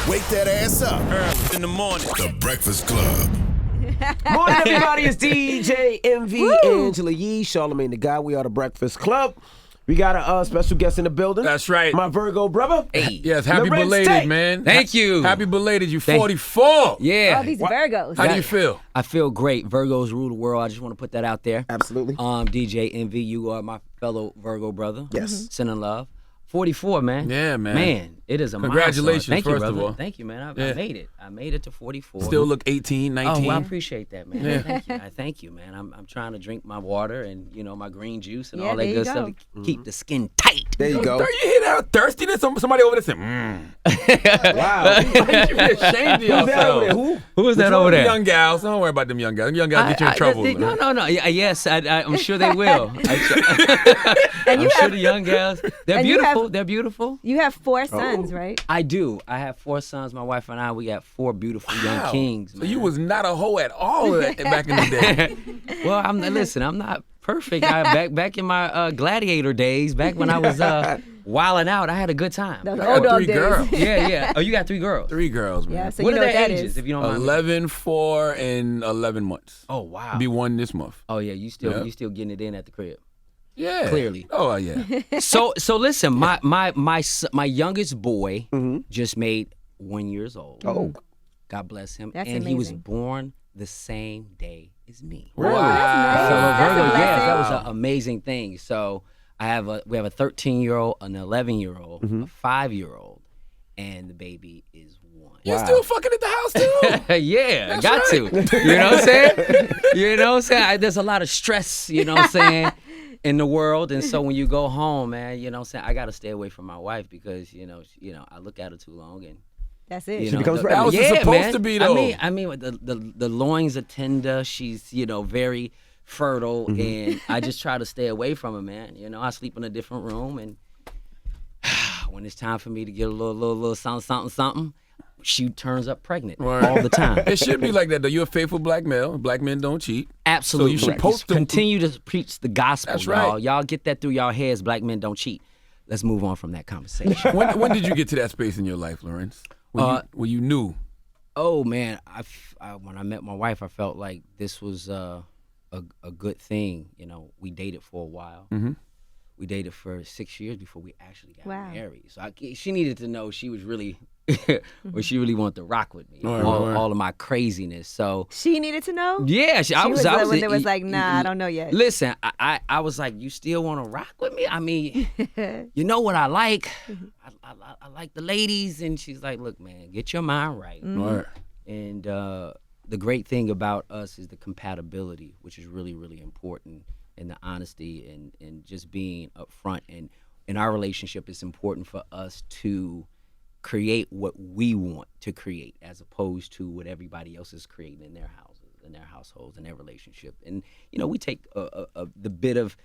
Wake that ass up. Early in the morning. The Breakfast Club. Morning, everybody. It's DJ MV, Angela Yee, Charlamagne the Guy. We are the Breakfast Club. We got a special guest in the building. That's right. My Virgo brother. Hey. Yes, happy Lorenz belated, Tate. man. Thank you. Happy belated. You 44. Yeah. Oh, these Virgos. How do you feel? I feel great. Virgos rule the world. I just want to put that out there. Absolutely. DJ MV, you are my fellow Virgo brother. Yes. Sending love. 44, man. Yeah, man. Man, it is a Congratulations, milestone. Thank you, first of brother. all. Thank you, man. I Yeah. made it. I made it to 44. Still look 18, 19. Oh, well, I appreciate that, man. Yeah. Thank you. I thank you, man. I'm trying to drink my water and my green juice and Yeah, all that there you good stuff go. to keep the skin tight. There you go. You hear that thirstiness? Somebody over there said, Wow. You should be ashamed of Who's that over there? yourself. Who? Who is Which that one over of the there? young gals. Don't worry about them young gals. Them young gals get you in trouble. No. Yes, I'm sure they will. And you I'm sure have the young gals. They're and you beautiful. have- They're beautiful. you have 4 sons, right? I do. I have 4 sons. My wife and I, we got 4 beautiful young Wow. kings. So Man. you was not a hoe at all back in the day. Well, I'm not perfect. Back in my gladiator days, back when I was wilding out, I had a good time. Those I old got dog 3 days. girls. Yeah. Oh, you got 3 girls. 3 girls, man. Yeah, so What you are know what their that ages, is. if you don't mind? 11, 4, and 11 months. Oh wow. Be 1 this month. Oh yeah, you still getting it in at the crib. Yeah. Clearly. Oh, yeah. So listen, my youngest boy just made 1 year old. Oh. God bless him. That's and he was amazing. born the same day as me. Really? That's Fellow nice. That's a Virgo, yeah, blessing. that was an amazing thing. So we have a 13-year-old, an 11-year-old, a 5-year-old, and the baby is 1. You're still fucking at the house, too? Yeah, That's got right. to. You know what I'm saying? You know what I'm saying? There's a lot of stress, you know what I'm saying, in the world. And so when you go home, man, you know what I'm saying, I got to stay away from my wife because, I look at her too long and That's it. you She know, becomes the- pregnant. That was supposed man. to be, though. I mean, the loins are tender. She's, very fertile, and I just try to stay away from her, man. I sleep in a different room, and when it's time for me to get a little something, she turns up pregnant Word. all the time. It should be like that, though. You're a faithful black male. Black men don't cheat. Absolutely. So you supposed to- continue to preach the gospel, That's y'all. right. Y'all get that through y'all heads. Black men don't cheat. Let's move on from that conversation. When did you get to that space in your life, Lawrence? When you knew? Oh man, when I met my wife, I felt like this was a good thing. We dated for a while. Mm-hmm. We dated for 6 years before we actually got Wow. married. So she needed to know she was really, or she really wanted to rock with me. Right, all, right. all of my craziness. So She needed to know? yeah, She was the one that was like, nah, I don't know yet. Listen, I was like, you still want to rock with me? I mean, you know what I like? I like the ladies. And she's like, look, man, get your mind right. Right. And the great thing about us is the compatibility, which is really, really important, and the honesty and just being upfront. And in our relationship, it's important for us to create what we want to create as opposed to what everybody else is creating in their houses, in their households, in their relationship. And, we take the bit of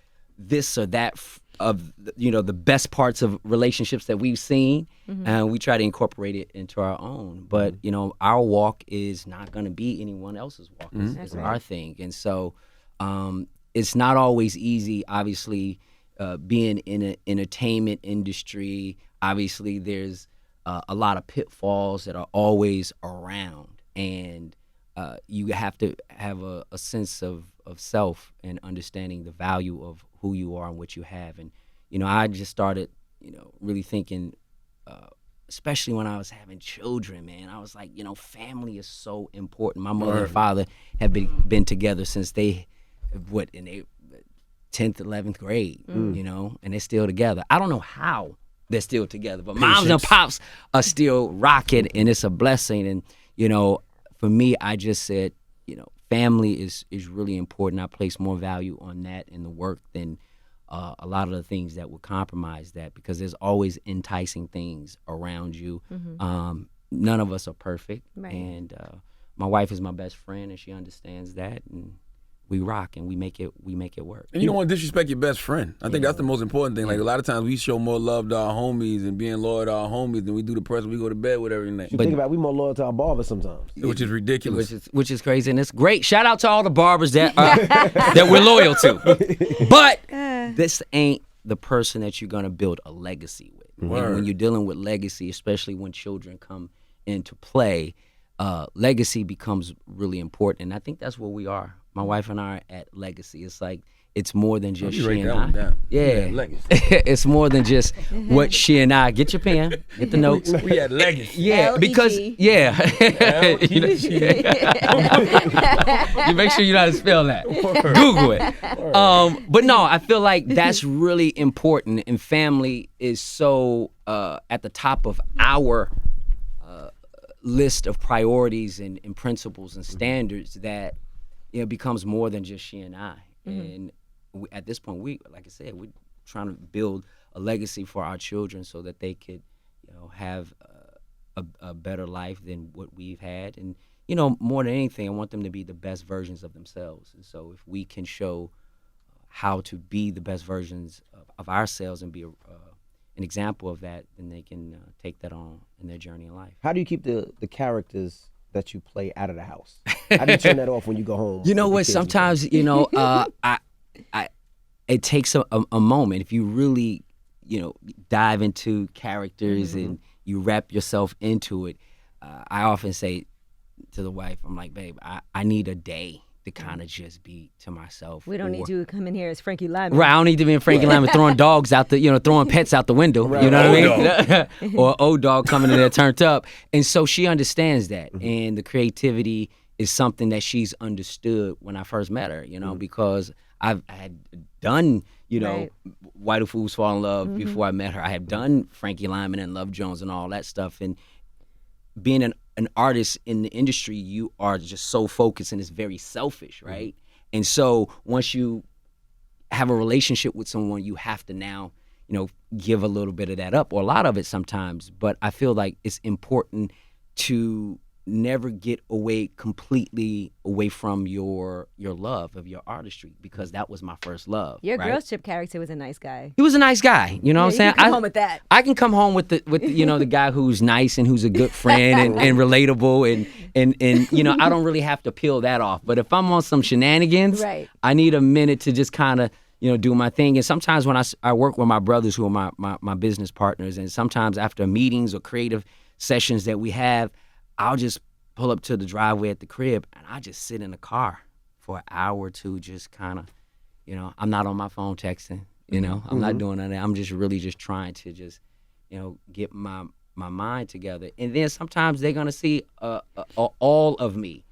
this or that of the best parts of relationships that we've seen, and we try to incorporate it into our own. But our walk is not going to be anyone else's walk. It's our thing, and so it's not always easy. Obviously, being in an entertainment industry, obviously there's a lot of pitfalls that are always around, and you have to have a sense of self and understanding the value of who you are and what you have. And I just started really thinking, especially when I was having children, man, I was like, family is so important. My mother and father have been together since in their 10th 11th grade, and they're still together. I don't know how they're still together, but moms and pops are still rocking, and it's a blessing. And for me, I just said, family is really important. I place more value on that in the work than a lot of the things that would compromise that, because there's always enticing things around you. None of us are perfect, Right. and my wife is my best friend, and she understands that, and we rock and we make it work. And you don't want to disrespect your best friend. I think that's the most important thing. Like, a lot of times we show more love to our homies and being loyal to our homies than we do the person we go to bed with every night, You think about it, we more loyal to our barber sometimes. which is ridiculous. Which is crazy, and it's great. Shout out to all the barbers that that we're loyal to. But this ain't the person that you're gonna build a legacy with. And Word. when you're dealing with legacy, especially when children come into play, legacy becomes really important. And I think that's where we are. My wife and I are at legacy. It's like, it's more than just You she write and that I. one down. Yeah, legacy. it's more than just what she and I. Get your pen, get the notes. We had legacy. Yeah, because L-E-G. you make sure you know how to spell that. Google it. But no, I feel like that's really important, and family is so at the top of our list of priorities and principles and standards that it becomes more than just she and I. And at this point, like I said, we're trying to build a legacy for our children so that they could, have a better life than what we've had. And, more than anything, I want them to be the best versions of themselves. And so if we can show how to be the best versions of ourselves and be an example of that, then they can take that on in their journey in life. How do you keep the characters that you play out of the house? How do you turn that off when you go home? You know with what? the kids and Sometimes, it takes a moment. If you really, dive into characters and you wrap yourself into it, I often say to the wife, I'm like, babe, I need a day to kind of just be to myself. We don't need you to come in here as Frankie Lyman. Right, I don't need to be in Frankie Lyman throwing dogs out throwing pets out the window. Right. You know what I mean? Or old dog coming in there turned up. And so she understands that. And the creativity is something that she's understood when I first met her, because I had done, Right. Why Do Fools Fall in Love before I met her. I had done Frankie Lyman and Love Jones and all that stuff. And being an artist in the industry, you are just so focused and it's very selfish, right? And so once you have a relationship with someone, you have to now, give a little bit of that up, or a lot of it sometimes. But I feel like it's important to never get completely away from your love of your artistry, because that was my first love. Your right? girls trip character was a nice guy. He was a nice guy, you know what I'm saying? You can come home with that. I can come home with the the guy who's nice and who's a good friend and relatable and I don't really have to peel that off. But if I'm on some shenanigans, Right. I need a minute to just kind of do my thing. And sometimes when I work with my brothers who are my business partners, and sometimes after meetings or creative sessions that we have, I'll just pull up to the driveway at the crib and I just sit in the car for an hour or two, just kind of, I'm not on my phone texting, I'm not doing that. I'm just really just trying to just, get my mind together. And then sometimes they're gonna see all of me.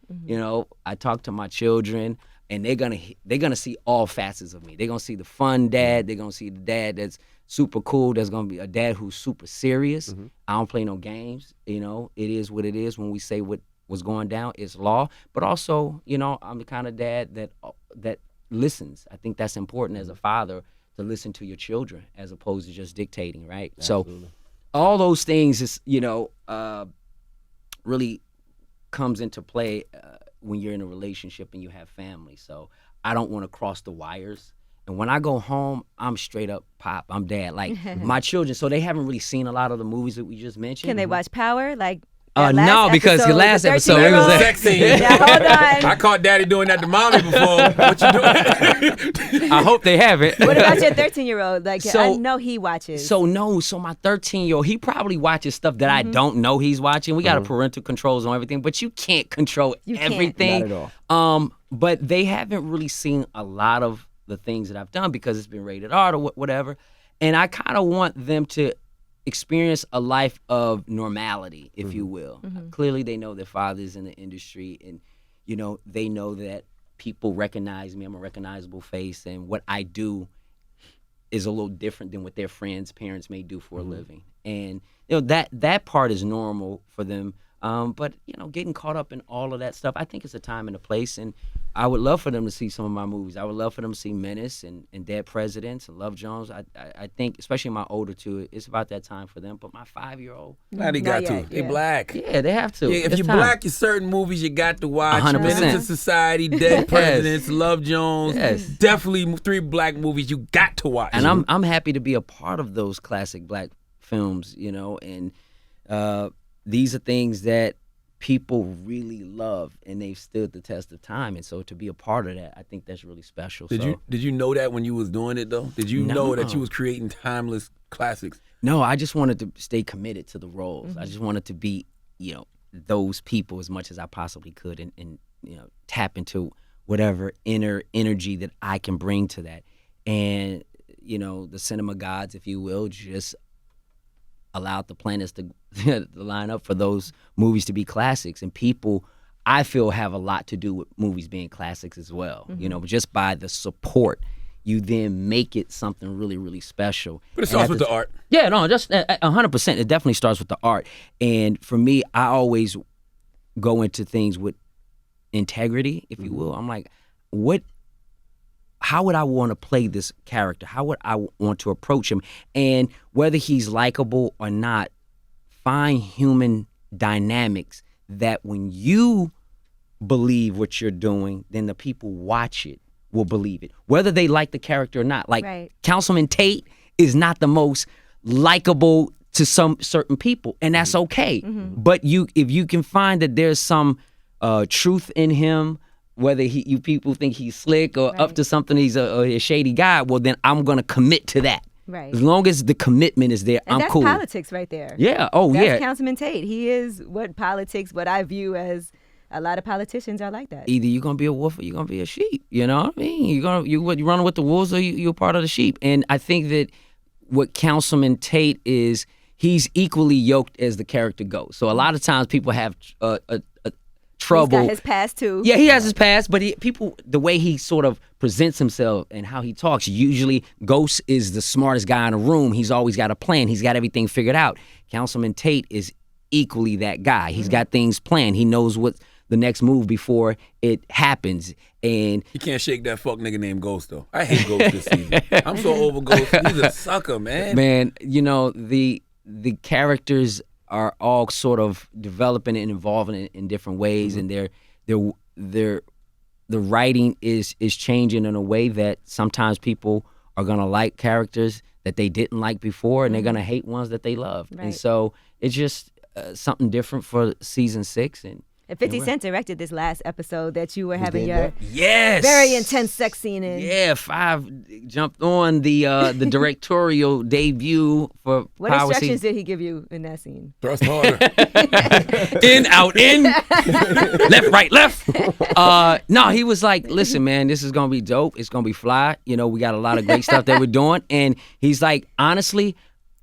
I talk to my children, and they're gonna see all facets of me. They're gonna see the fun dad. They're gonna see the dad that's super cool. There's gonna be a dad who's super serious. I don't play no games. It is what it is. When we say what's going down, it's law. But also, I'm the kind of dad that listens. I think that's important as a father, to listen to your children as opposed to just dictating, right? Absolutely. So all those things is really comes into play when you're in a relationship and you have family. So I don't want to cross the wires. And when I go home, I'm straight up pop. I'm dad. Like my children, so they haven't really seen a lot of the movies that we just mentioned. Can they watch Power? Like no, because the last episode it was sex scene. Yeah, hold on. I caught Daddy doing that to mommy before. What you doing? I hope they haven't. What about your 13-year-old? Like, So- I know he watches. So my 13-year-old, he probably watches stuff that I don't know he's watching. We got a parental controls on everything, but you can't control can't. everything. Not at all. But they haven't really seen a lot of the things that I've done because it's been rated R or whatever. And I kind of want them to experience a life of normality, if you will. Clearly, they know their father's in the industry, and they know that people recognize me. I'm a recognizable face, and what I do is a little different than what their friends' parents may do for a living. And that part is normal for them. But getting caught up in all of that stuff, I think it's a time and a place. And I would love for them to see some of my movies. I would love for them to see Menace and Dead Presidents and Love Jones. I think, especially my older two, it's about that time for them. But my 5-year-old, Now they got Not to. yet, They yeah. black. yeah, they have to. Yeah, if It's you're time. black, you certain movies you got to watch. 100%. Menace to Society, Dead Presidents, Love Jones. Yes. Definitely 3 black movies you got to watch. And I'm happy to be a part of those classic black films, and these are things that people really love, and they've stood the test of time. And so to be a part of that, I think that's really special. Did you know that when you was doing it though? Did you know that you was creating timeless classics? No, I just wanted to stay committed to the roles. I just wanted to be, those people as much as I possibly could, and tap into whatever inner energy that I can bring to that. And the cinema gods, if you will, just allowed the planets to line up for those movies to be classics. And people, I feel, have a lot to do with movies being classics as well. Just by the support, you then make it something really, really special. But it starts with the art. Yeah, no, just 100%. It definitely starts with the art. And for me, I always go into things with integrity, if you will. I'm like, how would I want to play this character? How would I want to approach him? And whether he's likable or not, find human dynamics that when you believe what you're doing, then the people watch it will believe it, whether they like the character or not. Like Right. Councilman Tate is not the most likable to some certain people, and that's okay. But if you can find that there's some truth in him, whether you people think he's slick or up Right. to something, he's a shady guy, well then I'm gonna commit to that. Right. As long as the commitment is there, And I'm that's cool. politics right there. Yeah. Oh That's yeah. Councilman Tate. He is what I view as a lot of politicians are like that. Either you're gonna be a wolf or you're gonna be a sheep. You know what I mean? You running with the wolves or you're part of the sheep. And I think that what Councilman Tate is, he's equally yoked as the character goes. So a lot of times people have trouble. He's got his past too. Yeah, he has his past, but the way he sort of presents himself and how he talks, usually Ghost is the smartest guy in the room. He's always got a plan. He's got everything figured out. Councilman Tate is equally that guy. He's got things planned. He knows what the next move before it happens. And You can't shake that fuck nigga named Ghost, though. I hate Ghost this season. I'm so over Ghost. He's a sucker, man. man, the characters are all sort of developing and evolving in different ways, and the writing is changing in a way that sometimes people are gonna like characters that they didn't like before, and they're gonna hate ones that they loved. Right. And so it's just something different for season 6. And 50 Cent directed this last episode that you were having your yes, very intense sex scene in. Yeah, 5 jumped on the directorial debut for What Power instructions Season. did he give you in that scene? Thrust harder. In, out, in, left, right, left. No, he was like, listen, man, this is going to be dope. It's going to be fly. We got a lot of great stuff that we're doing. And he's like, honestly,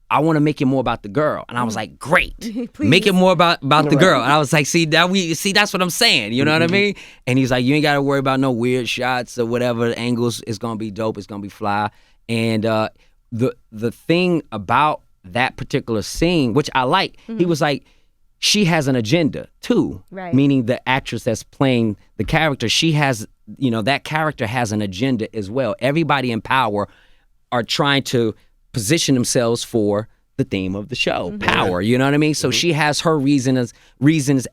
I want to make it more about the girl. And I was like, great. Make it more about the girl. And I was like, see, that's what I'm saying. You know what I mean? And he's like, you ain't got to worry about no weird shots or whatever angles. It's going to be dope. It's going to be fly. And the thing about that particular scene, which I like, he was like, she has an agenda too. Right. Meaning the actress that's playing the character, she has, that character has an agenda as well. Everybody in power are trying to position themselves for the theme of the show, power. You know what I mean? So she has her reasons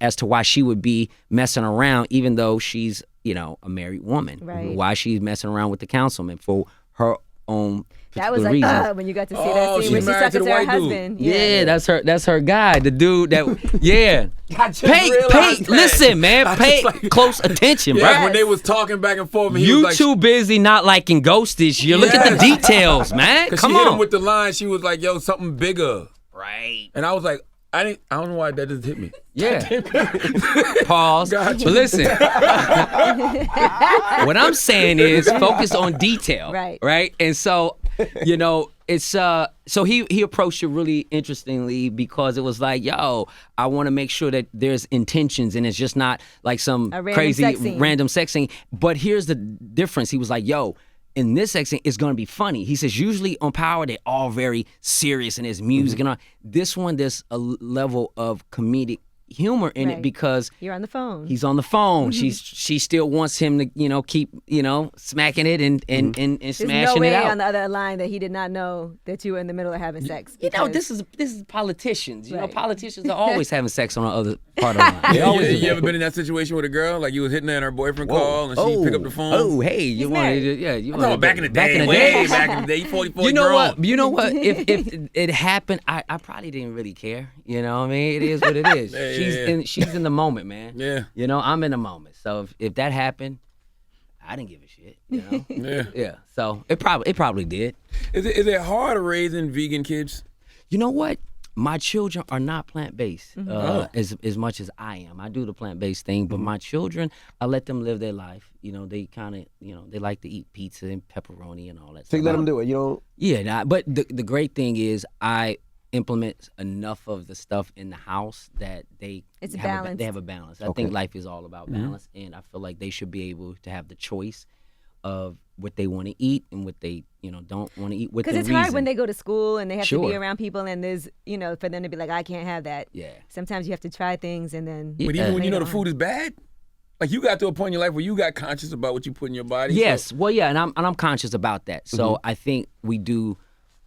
as to why she would be messing around, even though she's, a married woman. Right. Why she's messing around with the councilman for her own That was particular like reasons. when you got to see Oh, that scene she's when she's married to talking the to her white dude. husband. Yeah, that's her guy, the dude that yeah. I just Pay realized that. listen, man, I pay just like- close attention, Yeah, bro. when they was talking back and forth, and he You was like, too busy not liking Ghost this year. Look at the Yes. details, man. 'cause Come she hit him on. with the line. She was like, "Yo, something bigger," Right. and I was like, I don't know why that just hit me. Yeah. Pause. Gotcha. But listen, what I'm saying is focus on detail. Right. Right. And so, it's so he approached it really interestingly because it was like, yo, I want to make sure that there's intentions and it's just not like some A random crazy sex scene. random sex scene. But here's the difference. He was like, yo, in this sex scene, it's gonna be funny. He says usually on Power they're all very serious and there's music and all. This one there's a level of comedic humor in it Right. because You're on the phone. he's on the phone. She still wants him to keep smacking it and There's smashing no it way out. on the other line that he did not know that you were in the middle of having sex. because- This is politicians. Right. Politicians are always having sex on the other part of the line. They You, always do. you ever been in that situation with a girl? Like you was hitting her and her boyfriend called and she pick up the phone? Oh, hey, you wanted married. to, yeah, you I'm talking wanted about back in the day, way back in the day. You 44 You know grown. what? You know what? If it happened, I probably didn't really care. You know what I mean? It is what it is. Yeah. She's in the moment, man. Yeah. I'm in the moment. So if that happened, I didn't give a shit. Yeah. Yeah. So it probably did. Is it hard raising vegan kids? You know what? My children are not plant-based as much as I am. I do the plant-based thing, but my children, I let them live their life. You know, they kind of, they like to eat pizza and pepperoni and all that So stuff. you let them do it. You don't. Yeah, but the great thing is I implement enough of the stuff in the house that they It's have balanced. they have a balance. I think life is all about balance, and I feel like they should be able to have the choice of what they want to eat and what they don't want to eat. Because it's hard when they go to school and they have to be Sure. around people, and there's for them to be like, I can't have that. Yeah. Sometimes you have to try things and then. But even when you know the later food is bad, like you got to a point in your life where you got conscious about what you put in your body. Yes, So, well, yeah, and I'm conscious about that. So I think we do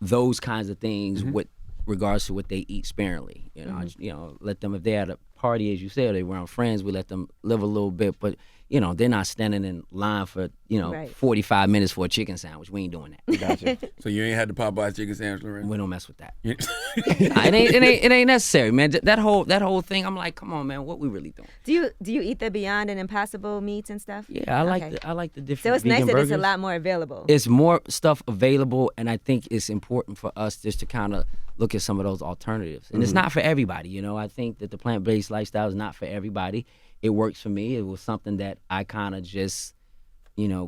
those kinds of things with regards to what they eat sparingly. I just, let them, if they're at a party, as you said, they were around friends, we let them live a little bit, but they're not standing in line for Right. 45 minutes for a chicken sandwich. We ain't doing that. Gotcha. so you ain't had the Popeyes chicken sandwich, Lorenzo? We don't mess with that. Yeah. It ain't necessary, man. That whole thing, I'm like, come on, man, what we really doing? Do you eat the Beyond and Impossible meats and stuff? Yeah, I like Okay. the different. So it's vegan nice that burgers. it's a lot more available. It's more stuff available, and I think it's important for us just to kind of look at some of those alternatives. And it's not for everybody, I think that the plant-based lifestyle is not for everybody. It works for me. It was something that I kind of just,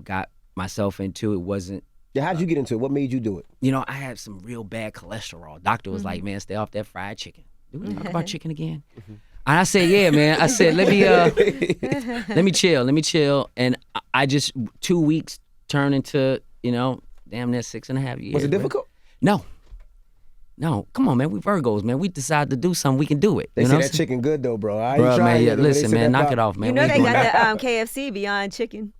got myself into. It wasn't, Yeah, how'd you get into it? What made you do it? I had some real bad cholesterol. Doctor was like, man, stay off that fried chicken. Did we talk about chicken again? And I said, yeah, man. I said, let me chill. And I just 2 weeks turned into, damn near 6.5 years. Was it man. difficult? No, come on, man. We Virgos, man. We decide to do something, we can do it. They you say know that chicken good though, bro. I ain't Bro, tried man, yet, yeah, but they listen, say man, that knock pop- it off, man. You know We they ain't got doing the KFC Beyond Chicken.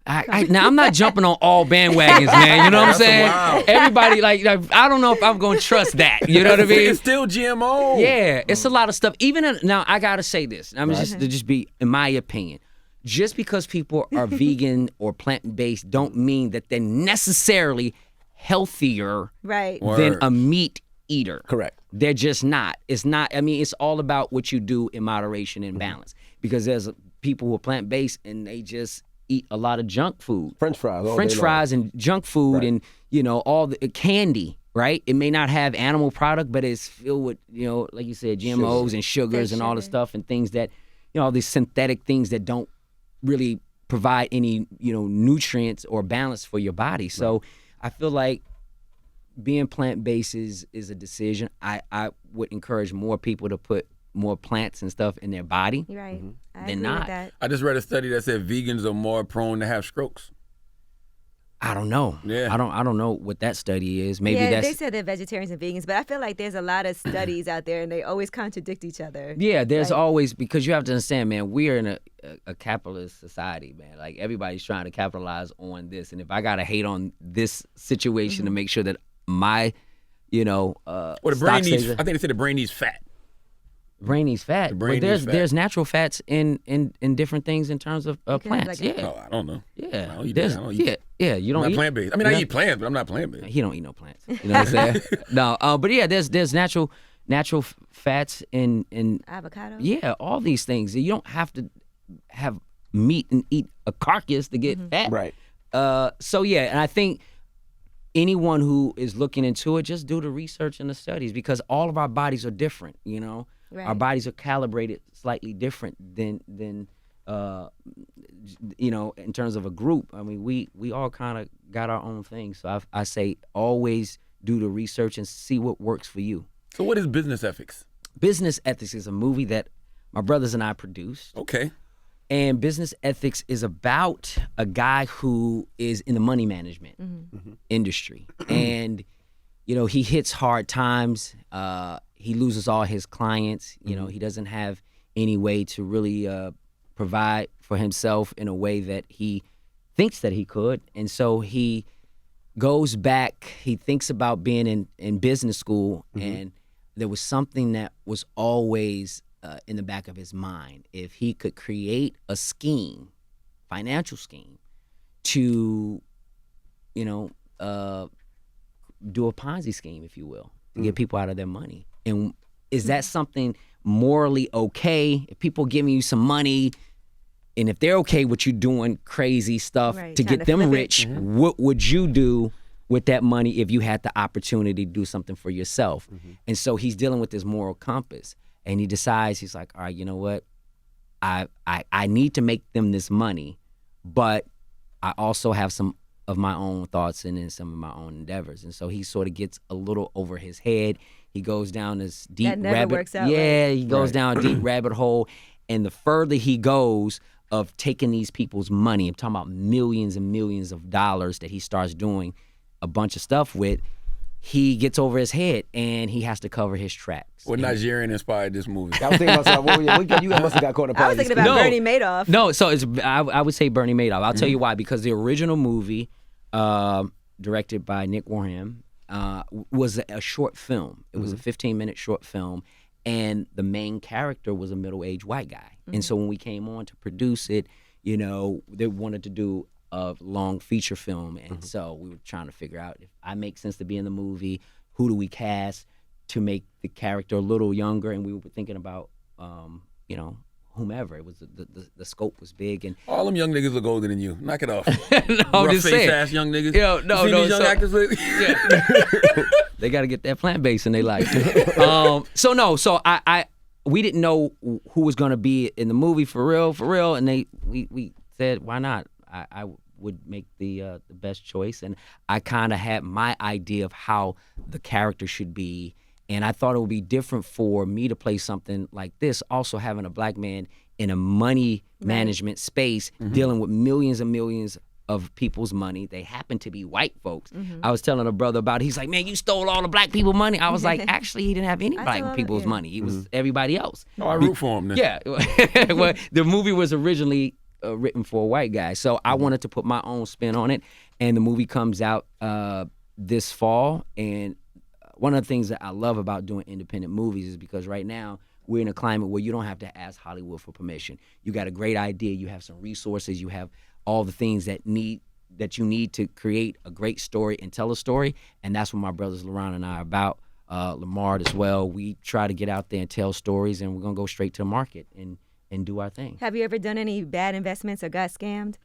now I'm not jumping on all bandwagons, man. You know what I'm That's saying? wild. Everybody like I don't know if I'm gonna trust that. You know what I mean? It's still GMO. Yeah, it's a lot of stuff. Now I gotta say this. I'm just be in my opinion. Just because people are vegan or plant-based don't mean that they're necessarily healthier Right. Word. than a meat eater. Correct. They're just not. It's not. I mean, it's all about what you do in moderation and balance. Because there's people who are plant-based and they just eat a lot of junk food. French fries. all French day long. fries and junk food Right. and all the candy, right? It may not have animal product, but it's filled with like you said, GMOs and sugars and all the sugar. stuff and things that all these synthetic things that don't really provide any nutrients or balance for your body. So I feel like being plant-based is a decision. I would encourage more people to put more plants and stuff in their body. You're right. I They're agree not. with that. I just read a study that said vegans are more prone to have strokes. I don't know. Yeah. I don't know what that study is. Maybe Yeah, that's they said they're vegetarians and vegans, but I feel like there's a lot of studies out there and they always contradict each other. Yeah, there's Like- always, because you have to understand, man, we are in a capitalist society, man. Like everybody's trying to capitalize on this, and if I gotta hate on this situation to make sure that my, Well, the brain stock needs. stays- I think they said the brain needs fat. brain needs fat, The brain but needs fat. there's natural fats in different things in terms of can have, plants. like, yeah, Oh, I don't know. yeah, I don't eat There's- that. I don't eat- yeah. You I'm don't not eat plant based. I mean, you I know? eat plants, but I'm not plant based. He don't eat no plants. You know what I'm saying? No, but yeah, there's natural fats in Avocado? yeah, all these things. You don't have to have meat and eat a carcass to get fat. Right. So yeah, and I think anyone who is looking into it, just do the research and the studies, because all of our bodies are different. Our Right. bodies are calibrated slightly different than in terms of a group. I mean, we all kind of got our own thing. So I say always do the research and see what works for you. So what is business ethics? Business Ethics is a movie that my brothers and I produced. Okay. And Business Ethics is about a guy who is in the money management industry. And, he hits hard times. He loses all his clients. He doesn't have any way to really provide for himself in a way that he thinks that he could. And so he goes back. He thinks about being in business school. And there was something that was always in the back of his mind. If he could create a scheme, financial scheme, to, do a Ponzi scheme, if you will, to get people out of their money. And is that something morally okay? If people giving you some money, and if they're okay with you doing crazy stuff Right, to trying get to them flip it. rich, what would you do with that money if you had the opportunity to do something for yourself. And so he's dealing with this moral compass, and he decides, he's like, all right, you know what? I need to make them this money, but I also have some of my own thoughts and then some of my own endeavors. And so he sort of gets a little over his head. He goes down this deep That never rabbit. works out, yeah, right? he goes down a deep rabbit hole. And the further he goes of taking these people's money, I'm talking about millions and millions of dollars that he starts doing a bunch of stuff with, he gets over his head and he has to cover his tracks. What Nigerian inspired this movie? I was thinking about something. You must have got caught up. I was thinking about Bernie Madoff. No, so it's I would say Bernie Madoff. I'll tell you why. Because the original movie, directed by Nick Warham, was a short film. It was a 15-minute short film, and the main character was a middle-aged white guy. And so when we came on to produce it, you know, they wanted to do a long feature film, and so we were trying to figure out if I make sense to be in the movie, who do we cast to make the character a little younger, and we were thinking about, you know, whomever. It was the scope was big, and All them young niggas look older than you. Knock it off. no, I'm Rough just face saying. ass young niggas. Yo, no, you see no, these young so- actors look? They got to get that plant base in their life. So we didn't know who was going to be in the movie for real, and we said, why not? I would make the best choice, and I kind of had my idea of how the character should be, and I thought it would be different for me to play something like this, also having a black man in a money management space, dealing with millions and millions of people's money. They happen to be white folks. I was telling a brother about it. He's like, man, you stole all the black people money. I was like, actually, he didn't have any black people's money. He was everybody else. Oh, I root for him then. Yeah. Well, the movie was originally written for a white guy. So I wanted to put my own spin on it. And the movie comes out this fall. And one of the things that I love about doing independent movies is because right now we're in a climate where you don't have to ask Hollywood for permission. You got a great idea. You have some resources. You have all the things that you need to create a great story and tell a story. And that's what my brothers LaRon and I are about. Lamar as well. We try to get out there and tell stories, and we're going to go straight to the market and do our thing. Have you ever done any bad investments or got scammed?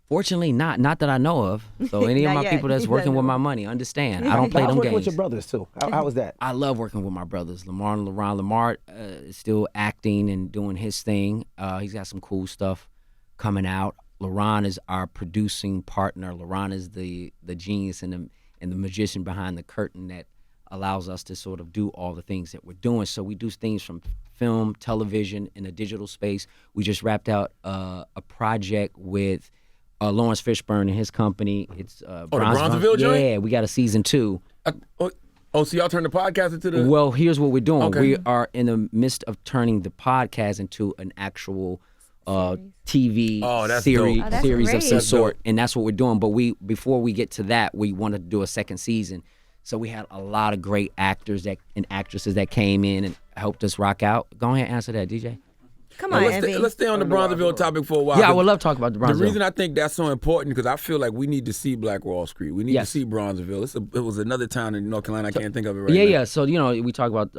Fortunately, not that I know of. So any of Not my yet. people that's working with my money, understand. I don't play I was them working games. with your brothers too. How was that? I love working with my brothers, Lamar and LaRon. Lamar is still acting and doing his thing. He's got some cool stuff coming out. LaRon is our producing partner. LaRon is the genius and the magician behind the curtain that allows us to sort of do all the things that we're doing. So we do things from film, television, in a digital space. We just wrapped out a project with Lawrence Fishburne and his company. It's the Bronzeville joint? Yeah, we got a season 2. So y'all turned the podcast into the... Well, here's what we're doing. Okay. We are in the midst of turning the podcast into an actual TV Oh, that's series, dope. Oh, that's series of great. some That's sort, and that's what we're doing. But before we get to that, we wanted to do a second season. So we had a lot of great actors and actresses that came in and helped us rock out. Go ahead and answer that, DJ. Come Now, on, let's, Envy. let's stay on the Bronzeville topic for a while. Yeah, I 'cause would love to talk about the The Bronzeville. reason I think that's so important because I feel like we need to see Black Wall Street. We need to Yes. see Bronzeville. It was another town in North Carolina. I can't think of it right yeah, now. yeah. So we talk about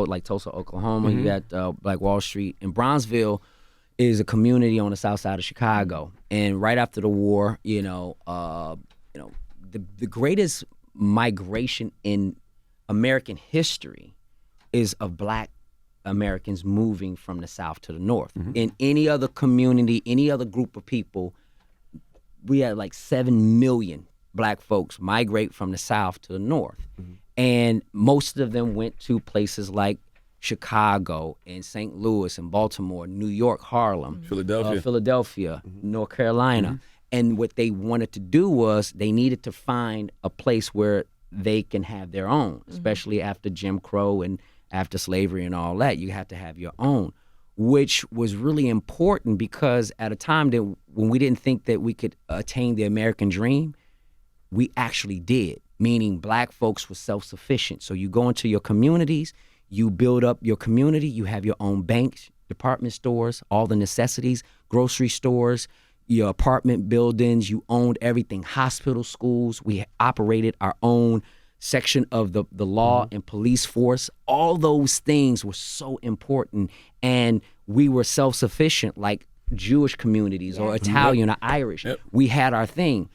like Tulsa, Oklahoma. You got Black Wall Street, and Bronzeville is a community on the south side of Chicago. And right after the war, the greatest migration in American history is of Black Americans moving from the south to the north. In any other community, any other group of people, we had like 7 million Black folks migrate from the south to the north. And most of them went to places like Chicago and St. Louis and Baltimore, New York, Harlem, Philadelphia. North Carolina. And what they wanted to do was they needed to find a place where they can have their own, especially after Jim Crow and after slavery and all that. You have to have your own, which was really important because at a time that when we didn't think that we could attain the American dream, we actually did, meaning Black folks were self-sufficient. So you go into your communities, you build up your community, you have your own banks, department stores, all the necessities, grocery stores, your apartment buildings, you owned everything, hospital, schools. We operated our own section of the law and police force. All those things were so important, and we were self-sufficient like Jewish communities or Italian or Irish. We had our thing.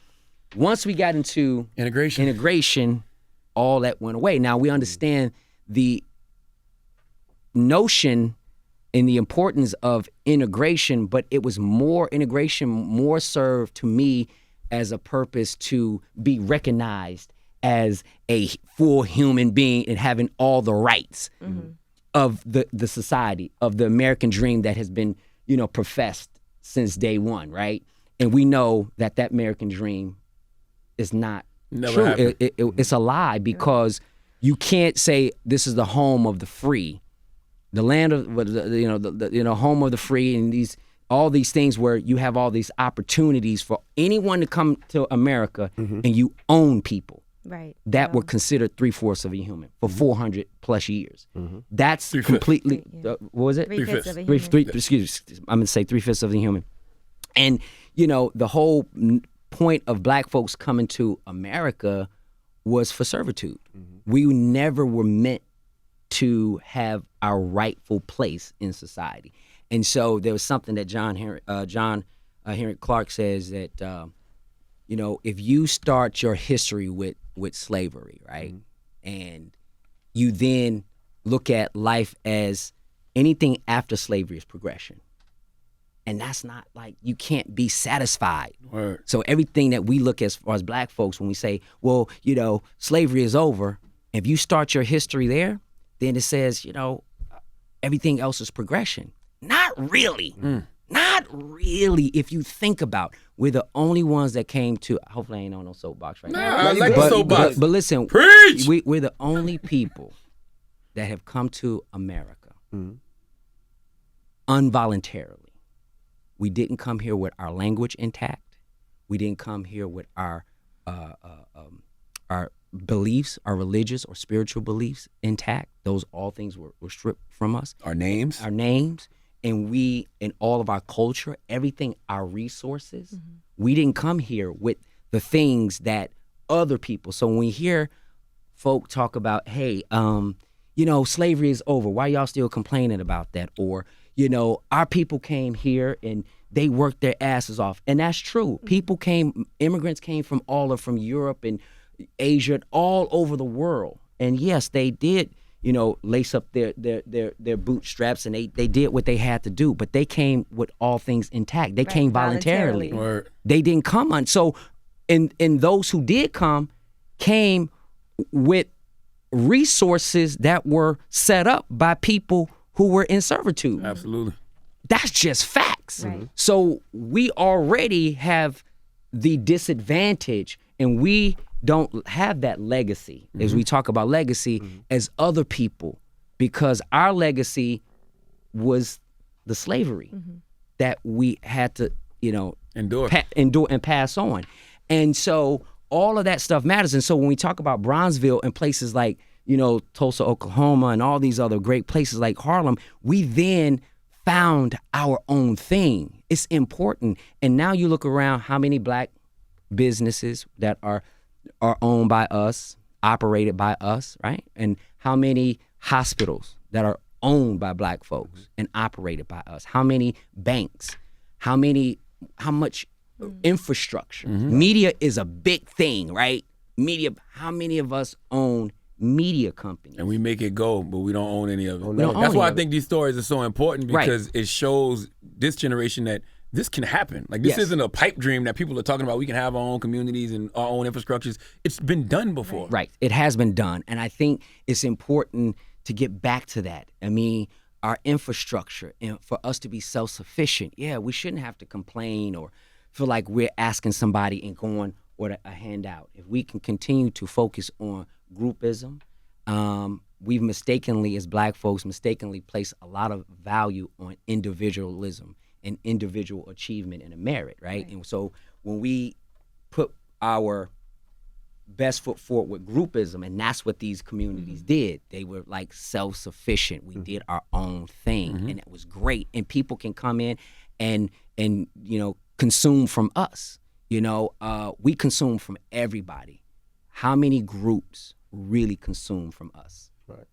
once we got into Integration. all that went away. Now we understand the notion and the importance of integration, but it was more served to me as a purpose to be recognized as a full human being and having all the rights of the society, of the American dream that has been, professed since day one, right? And we know that American dream is not Never true. happened. It's a lie, because you can't say this is the home of the free, the land of the home of the free, and all these things where you have all these opportunities for anyone to come to America and you own people Right. that were considered 3/4 of a human for 400 plus years. That's completely what was it? 3/5 of a Three, human. excuse me, I'm going to say 3/5 of the human. And, the whole point of black folks coming to America was for servitude. We never were meant to have our rightful place in society. And so there was something that John Henrik Clark says that, if you start your history with slavery, right, and you then look at life as anything after slavery is progression. And that's not like, you can't be satisfied. Word. So everything that we look as far as black folks, when we say, well, slavery is over, if you start your history there, then it says, everything else is progression. Not really. Not really. If you think about, we're the only ones that came to, hopefully I ain't on no soapbox right now. I like the soapbox. But listen, Preach! we're the only people that have come to America involuntarily. We didn't come here with our language intact. We didn't come here with our beliefs, our religious or spiritual beliefs intact. Those all things were stripped from us. Our names. And we, in all of our culture, everything, our resources, we didn't come here with the things that other people. So when we hear folk talk about, hey, slavery is over, why y'all still complaining about that? Or, our people came here and they worked their asses off. And that's true. Immigrants came from from Europe and Asia, all over the world. And yes, they did, lace up their bootstraps, and they did what they had to do, but they came with all things intact. They came voluntarily. Word. They didn't come on. So, and those who did come came with resources that were set up by people who were in servitude. Absolutely. That's just facts. Right. So we already have the disadvantage, and we don't have that legacy, as we talk about legacy, as other people, because our legacy was the slavery that we had to, Endure. endure and pass on. And so all of that stuff matters. And so when we talk about Bronzeville and places like, Tulsa, Oklahoma, and all these other great places like Harlem, we then found our own thing. It's important. And now you look around, how many black businesses that are owned by us, operated by us, right? And how many hospitals that are owned by black folks and operated by us? How many banks? How much infrastructure? Media is a big thing, right? Media, how many of us own media companies? And we make it go, but we don't own any of it. We don't That's own why any I think these stories are so important, Right. because it shows this generation that this can happen. Like, this Yes. isn't a pipe dream that people are talking about. We can have our own communities and our own infrastructures. It's been done before. Right. It has been done. And I think it's important to get back to that. I mean, our infrastructure, and for us to be self-sufficient, we shouldn't have to complain or feel like we're asking somebody and going with a handout. If we can continue to focus on groupism, we've mistakenly, as black folks, placed a lot of value on individualism and individual achievement and a merit, right? And so when we put our best foot forward with groupism, and that's what these communities did. They were like self-sufficient. We did our own thing, and it was great. And people can come in and consume from us. We consume from everybody. How many groups really consume from us? Right.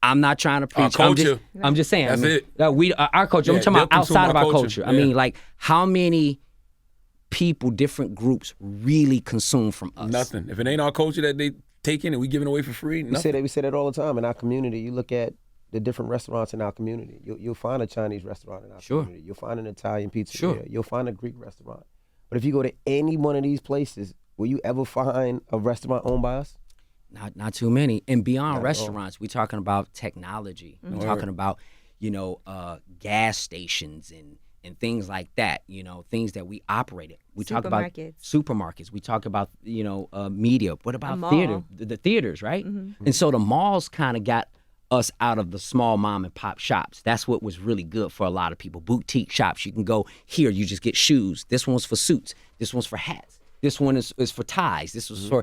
I'm not trying to preach. Our culture. I'm just saying. That's it. Our culture. Yeah, I'm talking about they'll consume outside of our our culture. culture. I Yeah. mean, like, how many people, different groups really consume from us? Nothing. If it ain't our culture that they taking and we giving away for free, nothing. We say that all the time in our community. You look at the different restaurants in our community. You'll find a Chinese restaurant in our community. You'll find an Italian pizzeria. Sure. You'll find a Greek restaurant. But if you go to any one of these places, will you ever find a restaurant owned by us? Not too many. And beyond Not at all. restaurants, we're talking about technology. We're talking about, gas stations and things like that, things that we operated. We talk about supermarkets. We talk about, media. What about theater? The theaters, right? And so the malls kind of got us out of the small mom and pop shops. That's what was really good for a lot of people. Boutique shops. You can go here, you just get shoes. This one's for suits. This one's for hats. This one is for ties. This was for,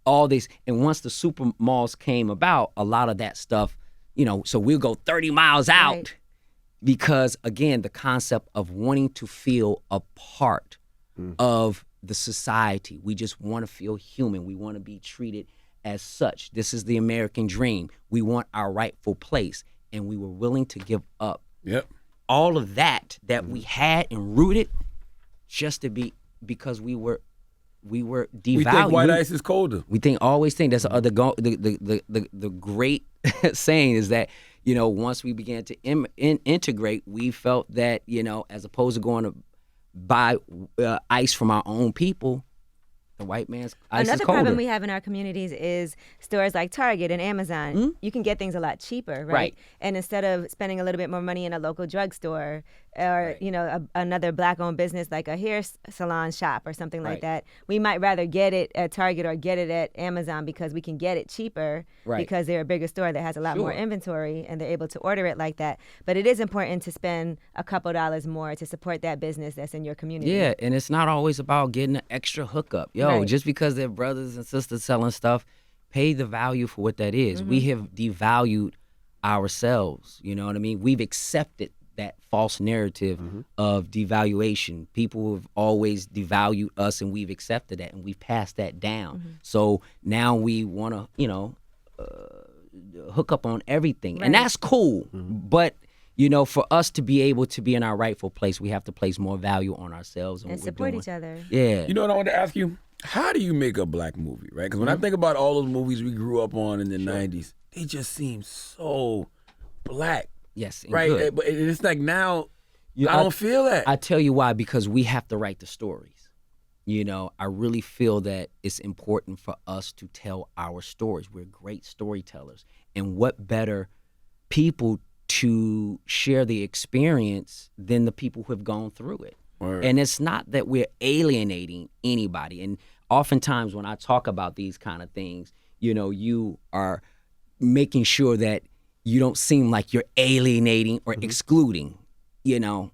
all this. And once the super malls came about, a lot of that stuff, so we'll go 30 miles out. Right. Because, again, the concept of wanting to feel a part of the society. We just want to feel human. We want to be treated as such. This is the American dream. We want our rightful place. And we were willing to give up all of that we had and rooted just to be, because we were devalued. We think white ice is colder. We always think that's the great saying is that, once we began to integrate, we felt that, as opposed to going to buy ice from our own people, the white man's ice Another is colder. problem we have in our communities is stores like Target and Amazon. You can get things a lot cheaper, right? And instead of spending a little bit more money in a local drugstore or, another black-owned business like a hair salon shop or something like that, we might rather get it at Target or get it at Amazon because we can get it cheaper because they're a bigger store that has a lot more inventory and they're able to order it like that. But it is important to spend a couple dollars more to support that business that's in your community. Yeah, and it's not always about getting an extra hookup. Just because they're brothers and sisters selling stuff, pay the value for what that is. We have devalued ourselves. You know what I mean? We've accepted that false narrative of devaluation. People have always devalued us, and we've accepted that, and we've passed that down. So now we want to, hook up on everything, and that's cool. But for us to be able to be in our rightful place, we have to place more value on ourselves and what support we're doing. each other. Yeah. You know what I wanted to ask you? How do you make a black movie, right? Because when I think about all those movies we grew up on in the 90s, they just seem so black. Yes, and right? good. But it's like now, I don't feel that. I tell you why, because we have to write the stories. I really feel that it's important for us to tell our stories. We're great storytellers. And what better people to share the experience than the people who have gone through it. Word. And it's not that we're alienating anybody. And oftentimes when I talk about these kind of things, you are making sure that you don't seem like you're alienating or excluding, and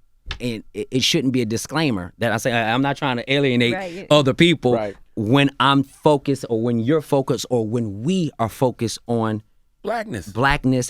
it shouldn't be a disclaimer that I say, I'm not trying to alienate other people when I'm focused or when you're focused or when we are focused on blackness,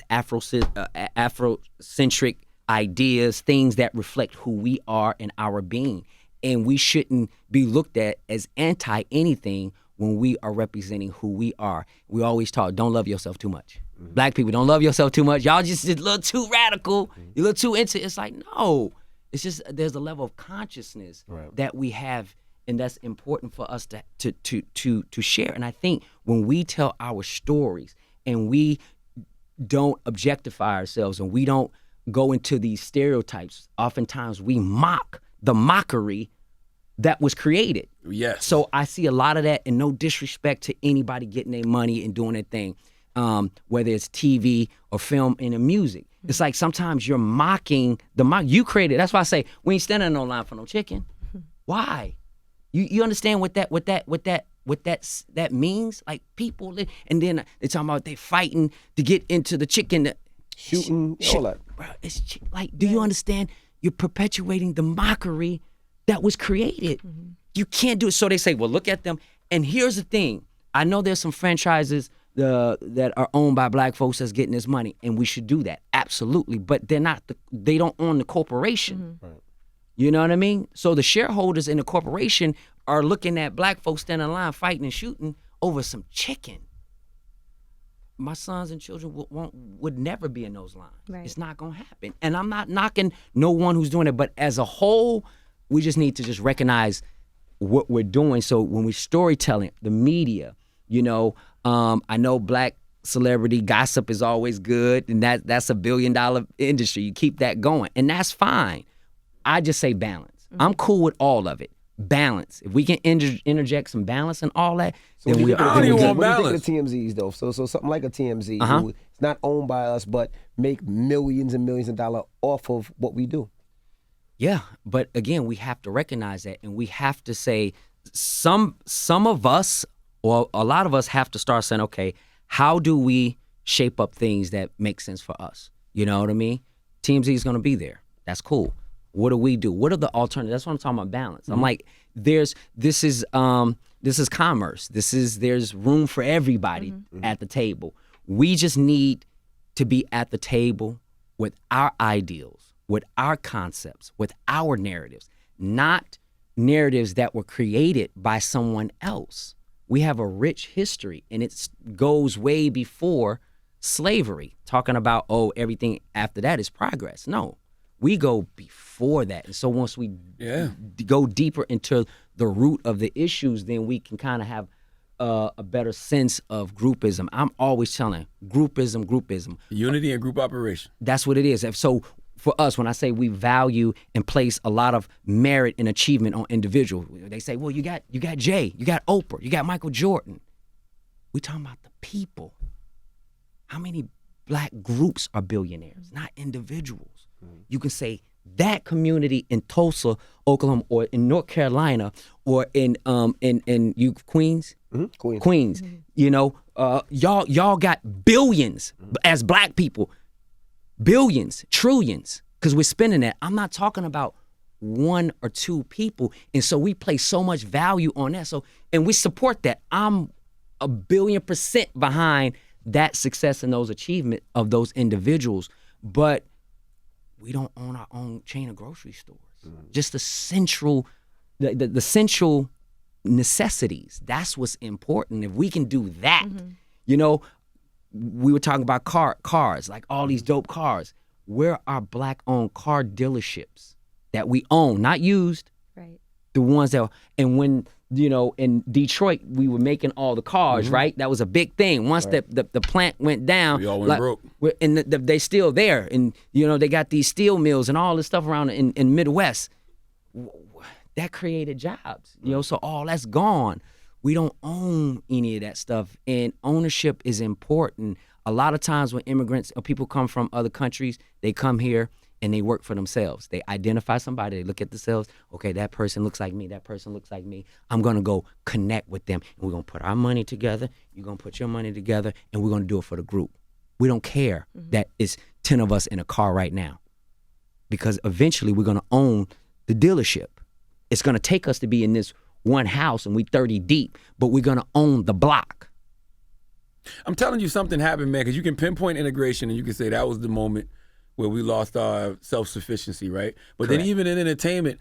Afrocentric ideas, things that reflect who we are and our being. And we shouldn't be looked at as anti anything when we are representing who we are. We always talk, don't love yourself too much. Black people, don't love yourself too much. Y'all just a little too radical. You're a little too into it. It's like, no. It's just there's a level of consciousness that we have, and that's important for us to share. And I think when we tell our stories and we don't objectify ourselves and we don't go into these stereotypes, oftentimes we mock the mockery that was created. Yes. So I see a lot of that, and no disrespect to anybody getting their money and doing their thing, whether it's TV or film and the music. It's like sometimes you're mocking you created. That's why I say we ain't standing in no line for no chicken. Why? You understand what that means? Like people, and then they're talking about they fighting to get into the chicken. Shooting, all that. Bro, it's like, do you understand? You're perpetuating the mockery that was created. You can't do it. So they say, well, look at them. And here's the thing. I know there's some franchises that are owned by black folks that's getting this money, and we should do that. Absolutely. But they don't own the corporation. Right. You know what I mean? So the shareholders in the corporation are looking at black folks standing in line fighting and shooting over some chicken. My sons and children would never be in those lines. Right. It's not going to happen. And I'm not knocking no one who's doing it, but as a whole, we just need to just recognize what we're doing. So when we're storytelling, the media, I know black celebrity gossip is always good, and that's $1 billion industry. You keep that going, and that's fine. I just say balance. I'm cool with all of it. Balance. If we can interject some balance and all that, then we I don't even want What do you balance. think of the TMZs though? So something like a TMZ, Uh-huh. who it's not owned by us, but make millions and millions of dollars off of what we do. Yeah, but again, we have to recognize that, and we have to say some of us, or a lot of us, have to start saying, okay, how do we shape up things that make sense for us? You know what I mean? TMZ is going to be there. That's cool. What do we do? What are the alternatives? That's what I'm talking about, balance. I'm like, this is commerce. There's room for everybody at the table. We just need to be at the table with our ideals, with our concepts, with our narratives, not narratives that were created by someone else. We have a rich history, and it goes way before slavery, talking about, everything after that is progress. No, we go before that. And so once we go deeper into the root of the issues, then we can kind of have a better sense of groupism. I'm always telling groupism. Unity and group operation. That's what it is. So for us, when I say we value and place a lot of merit and achievement on individuals, they say, well, you got Jay, you got Oprah, you got Michael Jordan. We talking about the people. How many black groups are billionaires, not individuals? You can say that community in Tulsa, Oklahoma, or in North Carolina, or in Queens, Queens. Y'all got billions as black people. Billions, trillions, because we're spending that. I'm not talking about one or two people. And so we place so much value on that. And we support that. I'm 1,000,000,000% behind that success and those achievements of those individuals. But we don't own our own chain of grocery stores. Just the central necessities. That's what's important. If we can do that, we were talking about cars, like all these dope cars. Where are black-owned car dealerships that we own, not used? Right. The ones that, and when, in Detroit, we were making all the cars, right? That was a big thing. Once the plant went down, We all went broke. And they still there. And, they got these steel mills and all this stuff around in Midwest. That created jobs, so all that's gone. We don't own any of that stuff, and ownership is important. A lot of times when immigrants or people come from other countries, they come here and they work for themselves. They identify somebody, they look at themselves, okay, that person looks like me, that person looks like me. I'm gonna go connect with them, and we're gonna put our money together, you're gonna put your money together, and we're gonna do it for the group. We don't care that it's 10 of us in a car right now, because eventually we're gonna own the dealership. It's gonna take us to be in this one house and we 30 deep, but we're gonna own the block. I'm telling you, something happened, man, because you can pinpoint integration and you can say that was the moment where we lost our self-sufficiency, right? But then even in entertainment,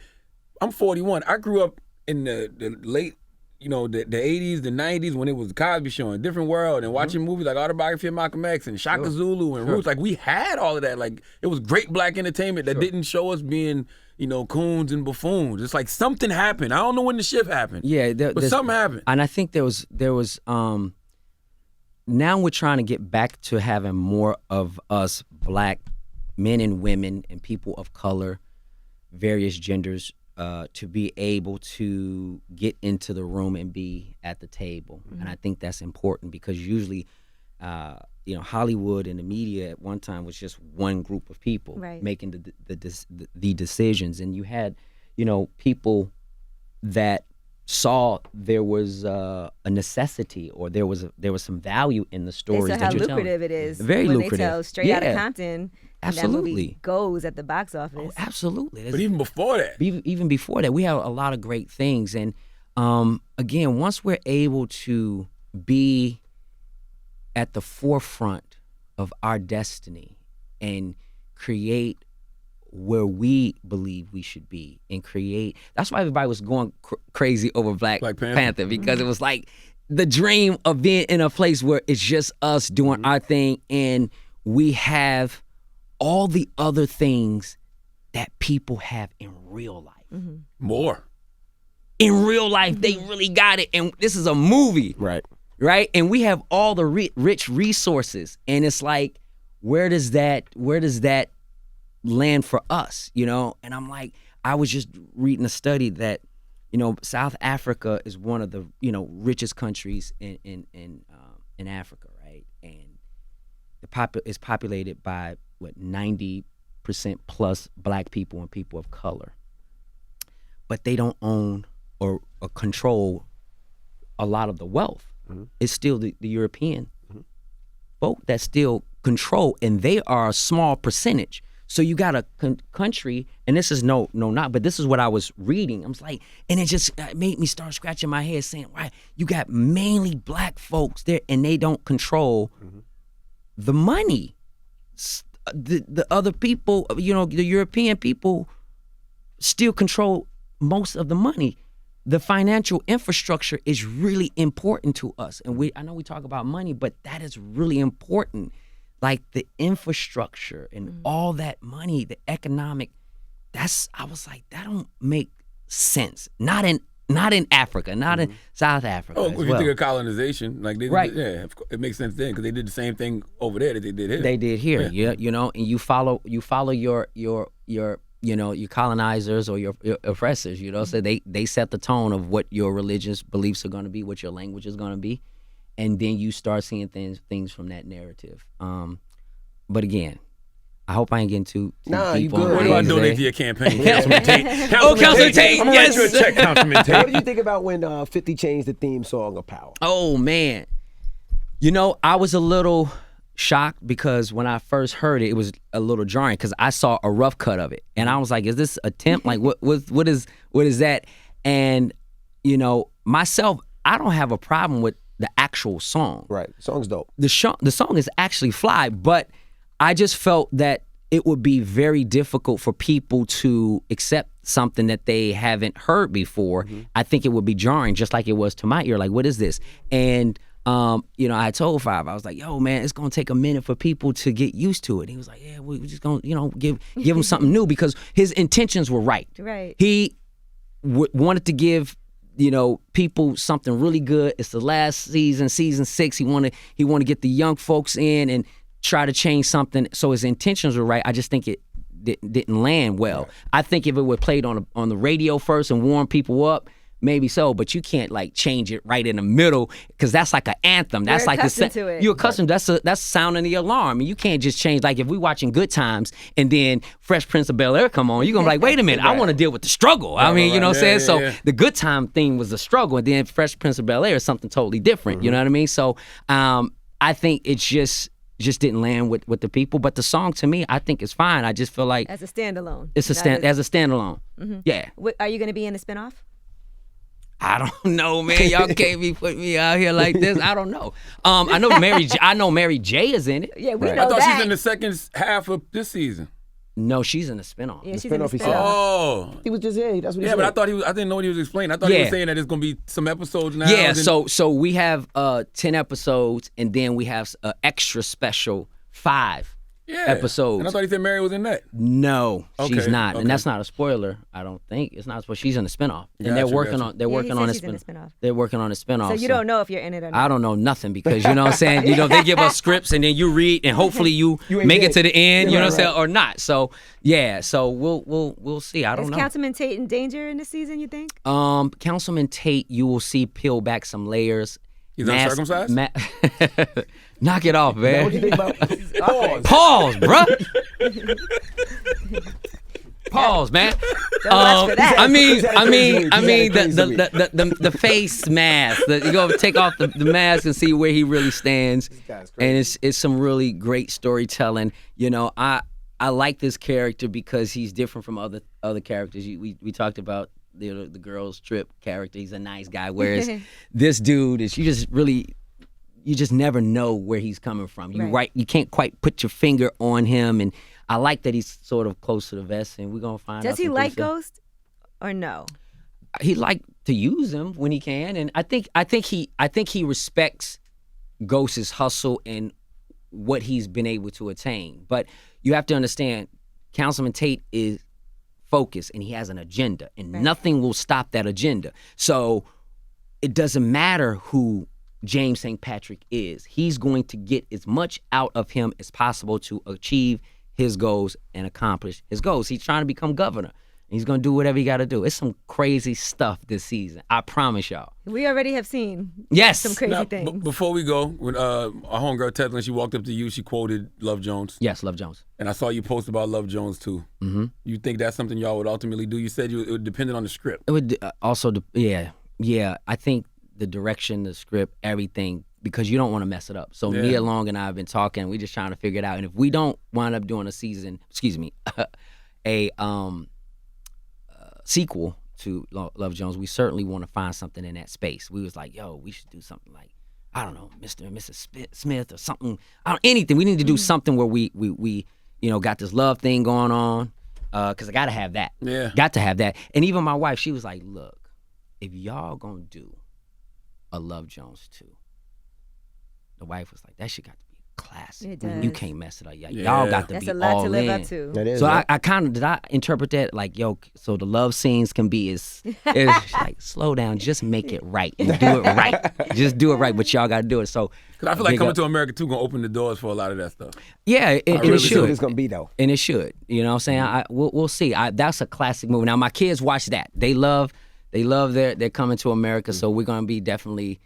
I'm 41. I grew up in the late, the 80s, the 90s, when it was the Cosby Show and Different World, and watching movies like Autobiography of Malcolm X and Shaka Zulu and Roots. Like, we had all of that. Like, it was great black entertainment that didn't show us being, coons and buffoons. It's like something happened. I don't know when the shift happened. Yeah, but something happened. And I think there was now we're trying to get back to having more of us black men and women and people of color, various genders, to be able to get into the room and be at the table. And I think that's important, because usually, Hollywood and the media at one time was just one group of people making the decisions. And you had, people that saw there was a necessity, or there was some value in the stories they saw that how you're telling. lucrative it is. Very when lucrative. They tell Straight Outta Compton. Absolutely. That movie goes at the box office. Oh, absolutely. But even before that. Even before that, we have a lot of great things. And again, once we're able to be at the forefront of our destiny and create where we believe we should be, and create, that's why everybody was going crazy over Black Panther, because it was like the dream of being in a place where it's just us doing our thing, and we have all the other things that people have in real life. More. in real life, they really got it. And this is a movie. Right? And we have all the rich resources. And it's like, where does that land for us, you know? And I'm like, I was just reading a study that, you know, South Africa is one of the, you know, richest countries in Africa, right? And is populated by, 90% plus black people and people of color. But they don't own or control a lot of the wealth. It's still the European folk that still control, and they are a small percentage. So you got a country, and this is not, but this is what I was reading. I was like, and it just made me start scratching my head saying, why you got mainly black folks there, and they don't control the money. The other people, you know, the European people still control most of the money. The financial infrastructure is really important to us. And I know we talk about money, but that is really important. Like the infrastructure and all that money, the economic, I was like, that don't make sense. Not in Africa, not in South Africa. Oh, if you think of colonization, like they did, yeah, it makes sense then because they did the same thing over there that they did here. They did here, yeah, you know, and you follow your you know, your colonizers or your oppressors, you know, so they set the tone of what your religious beliefs are going to be, what your language is going to be, and then you start seeing things from that narrative. But again, I hope I ain't getting too deep on it. What do I donate to your campaign? Councilman Tate. Councilman Tate, I'm yes. going to write you a check, Councilman Tate. What did you think about when 50 changed the theme song of Power? Oh, man. You know, I was a little shocked because when I first heard it, it was a little jarring because I saw a rough cut of it, and I was like, "Is this attempt? Like, what is that?" And you know, myself, I don't have a problem with the actual song. Right, song's dope. The song is actually fly, but I just felt that it would be very difficult for people to accept something that they haven't heard before. I think it would be jarring, just like it was to my ear. Like, what is this? And you know, I told Five, I was like, yo, man, it's going to take a minute for people to get used to it. He was like, yeah, we're just going to, you know, give him something new because his intentions were right. Right. He wanted to give, you know, people something really good. It's the last season 6. He wanted to get the young folks in and try to change something. So his intentions were right. I just think it didn't land well. Right. I think if it were played on the radio first and warm people up, maybe so, but you can't like change it right in the middle because that's like an anthem. That's like you're accustomed. That's sounding the alarm, and you can't just change. Like if we watching Good Times and then Fresh Prince of Bel-Air come on, you're gonna be like, wait a minute, I want to deal with the struggle. I mean, you know what I'm saying? So the Good Time thing was the struggle, and then Fresh Prince of Bel-Air is something totally different. You know what I mean? So I think it's just didn't land with the people, but the song to me, I think is fine. I just feel like as a standalone. It's as a standalone. Yeah. Are you gonna be in the spinoff? I don't know, man. Y'all can't be putting me out here like this. I don't know. I know Mary J is in it. Yeah, we know I thought that. she's in the second half of this season. No, she's in the spinoff. Yeah, she's in the he spinoff. said. Oh. He was just here. That's what he said. Yeah, but I didn't know what he was explaining. I thought he was saying that there's going to be some episodes now. Yeah, so we have 10 episodes, and then we have an extra special 5 episodes. And I thought he said Mary was in that. No, she's not, okay. and that's not a spoiler. I don't think it's not. But she's in the spinoff, and they're working on. They're working on a spinoff. They're working on a spinoff. So you don't know if you're in it or not. I don't know nothing because you know what I'm saying. You know they give us scripts and then you read and hopefully you make it to the end. You know what I'm saying or not. So yeah. So we'll see. I don't know. Is Councilman Tate in danger in this season? You think? Councilman Tate, you will see peel back some layers. He's uncircumcised? Knock it off, man. What you think about Pause, bruh. Pause, man. I mean, the face mask. You go take off the mask and see where he really stands. And it's some really great storytelling. You know, I like this character because he's different from other characters. We talked about the girls trip character. He's a nice guy, whereas this dude is you just never know where he's coming from. You can't quite put your finger on him, and I like that he's sort of close to the vest, and we're gonna find out. Does he like Ghost or no? He like to use him when he can, and I think he respects Ghost's hustle and what he's been able to attain. But you have to understand, Councilman Tate is focus and he has an agenda, and nothing will stop that agenda. So it doesn't matter who James St. Patrick is. He's going to get as much out of him as possible to achieve his goals and accomplish his goals. He's trying to become governor. He's going to do whatever he got to do. It's some crazy stuff this season. I promise y'all. We already have seen some crazy Now, things. before we go, when our homegirl Tethlan, she walked up to you, she quoted Love Jones. Yes, Love Jones. And I saw you post about Love Jones too. Mm-hmm. You think that's something y'all would ultimately do? You said it would depend on the script. It would also, yeah. I think the direction, the script, everything, because you don't want to mess it up. So Nia Long and I have been talking. We're just trying to figure it out. And if we don't wind up doing a sequel to Love Jones, we certainly want to find something in that space. We was like, yo, we should do something like, I don't know, Mr. and Mrs. Smith or something. Anything. We need to do something where we got this love thing going on, because I got to have that. Yeah. Got to have that. And even my wife, she was like, look, if y'all gonna do a Love Jones 2, the wife was like, that shit got to be classic. It does. You can't mess it up. Y'all got to That's be a lot all to live in. up to. That is, So right? I kind of, did I interpret that like, yo, so the love scenes can be it's like, slow down, just make it right and do it right. Just do it right, but y'all got to do it. So, Because I feel like big Coming up- to America 2 going to open the doors for a lot of that stuff. Yeah, and really it See should. what it's gonna be though. And it should. You know what I'm saying? We'll see. That's a classic movie. Now, my kids watch that. They love their Coming to America, so we're going to be definitely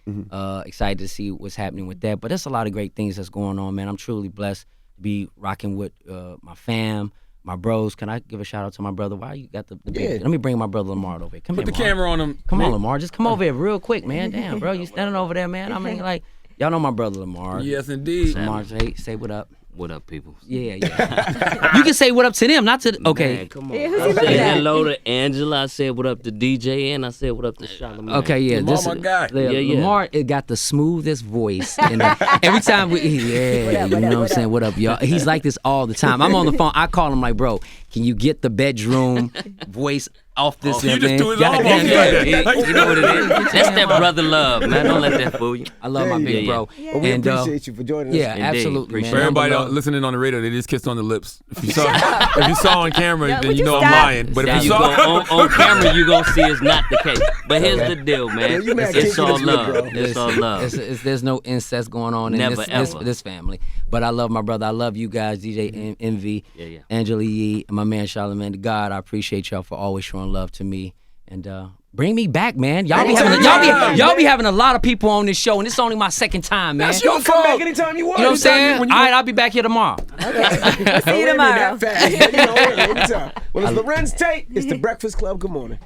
excited to see what's happening with that. But there's a lot of great things that's going on, man. I'm truly blessed to be rocking with my fam, my bros. Can I give a shout out to my brother? Why you got the big? Let me bring my brother Lamar over here. Come Put here, the Lamar. camera on him. Come on, Lamar. Just come over here real quick, man. Damn, bro. You standing over there, man. I mean, like, y'all know my brother Lamar. Yes, indeed. Lamar, say what up. What up, people? Yeah. You can say what up to them, not to okay. Man, come on. Yeah, who's he I looking said at? hello to Angela. I said what up to DJ, and I said what up to Charlamagne. Okay, yeah. Lamar, This my guy. Yeah. Lamar, it got the smoothest voice. And every time you know what I'm saying? What up, y'all? He's like this all the time. I'm on the phone. I call him like, bro, can you get the bedroom voice off this? You just do his Gotta arm get off it. like that. You know what it is? That's that brother love, man. Don't let that fool you. I love my big bro. Well, we And appreciate you for joining us. yeah, Indeed. absolutely, Appreciate For man. everybody Number love. listening on the radio, they just kissed on the lips. If you saw on camera, Yo, then would you you know stop? I'm lying. But Now if you you saw on camera, you gonna see it's not the case. But here's the deal, Yeah, man. you mad It's kinky all this week, bro. love. It's all love. There's no incest going on in Never, ever. this family. But I love my brother. I love you guys, DJ Envy, Yeah. Angela Yee, and my man Charlamagne the God. I appreciate y'all for always showing love to me. And bring me back, man. Y'all be having a lot of people on this show, and it's only my second time, man. That's your come back anytime you want. You know what I'm saying? When All right, I'll be back here tomorrow. See you tomorrow. That fast, but, anytime. Well, it's Lorenz Tate. It's the Breakfast Club. Good morning.